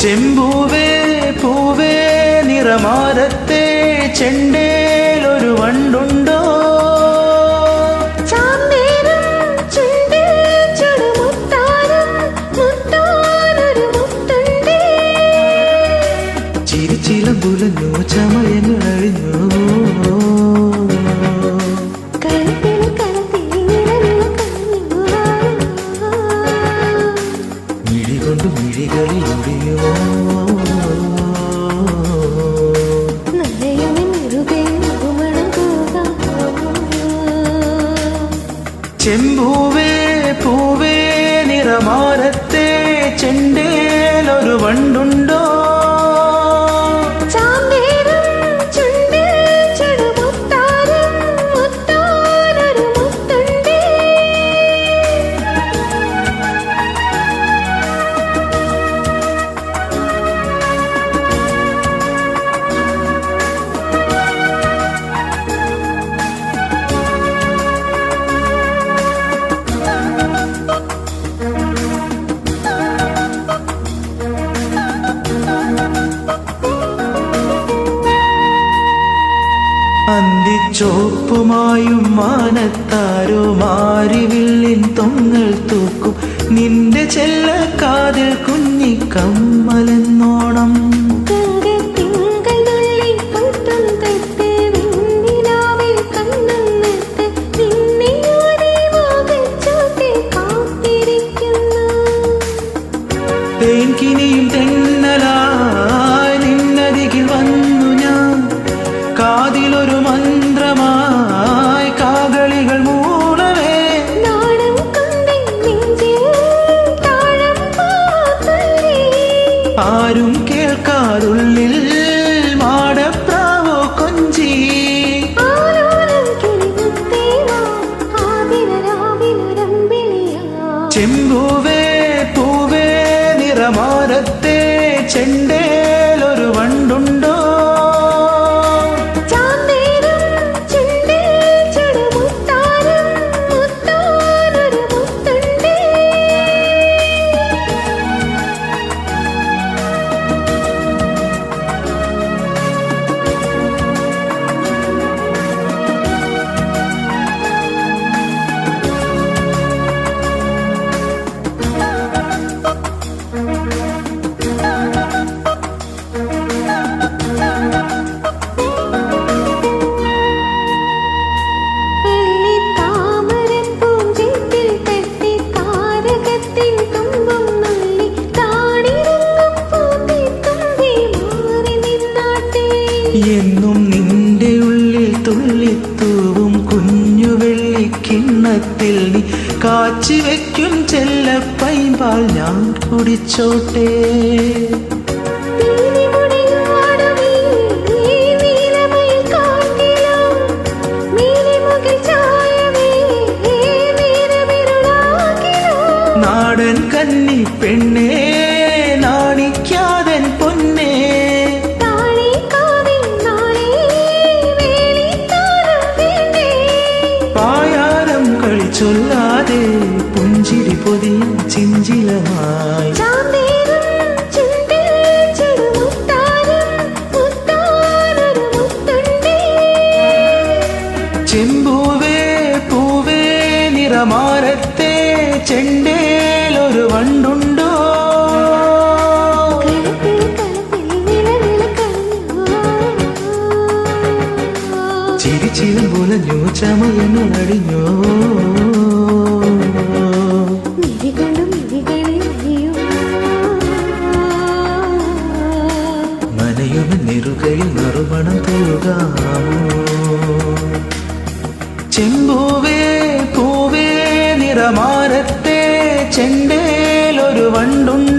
ചെമ്പൂവേ പൂവേ നിറമാരത്തെ ചെണ്ടേലൊരു വണ്ടുണ്ടോ? ചിരിച്ചിലമ്പുലഞ്ഞു ചമയങ്ങൾ അഴിഞ്ഞു മിഴികൊണ്ടു മിഴികളിൽ ഒടിയുമോ? ചെമ്പൂവേ പൂവേ നിറമാരത്തെ ചെണ്ടേലൊരു വണ്ടുണ്ടോ? അന്തിച്ചോപ്പുമായും മാനത്താരോ മാരിവില്ലിൻ തൊങ്ങൽ തൂക്കും നിന്റെ ചെല്ലക്കാതിൽ കുഞ്ഞിക്കമ്മലെന്നോണം. തേൻകിനിയും തെന്നലായി നിന്നരികിൽ വന്നു ഞാൻ കാതിലൊരു മന്ത്രമായി കാകളികൾ മൂളവേ. ആരും കേൾക്കാതുള്ളിൽ മാടപ്രാവോ കൊഞ്ചി. ചെമ്പൂവേ പൂവേ നിറമാരത്തെ ചെണ്ടേലൊരു വണ്ടുണ്ടോ? എന്നും നിന്റെ ഉള്ളിൽ തുള്ളിത്തൂവും കുഞ്ഞു വെള്ളിക്കിണ്ണത്തിൽ നീ കാച്ചിവെക്കും ചെല്ലപ്പൈമ്പാൽ ഞാൻ കുടിച്ചോട്ടെ. നാടൻ കന്നി പെണ്ണേ നാണിക്കാതൻ പൊന്നേ പായാരം കളിച്ചൊല്ലാതെ പുഞ്ചിരി പൊതിയും ചിഞ്ചിലമായി. ചെമ്പൂവേ പൂവേ നിറമാരത്തെ ചെണ്ടേലൊരു വണ്ടുണ്ടോ? ചിരിച്ചിലമ്പുലഞ്ഞു ചമയങ്ങൾ അടിഞ്ഞോ മനയുമ നെറുകയിൽ നറുമണം തൂകാമോ? ചെമ്പൂവേ പൂവേ നിറമാരത്തെ ചെണ്ടേലൊരു വണ്ടുണ്ടോ?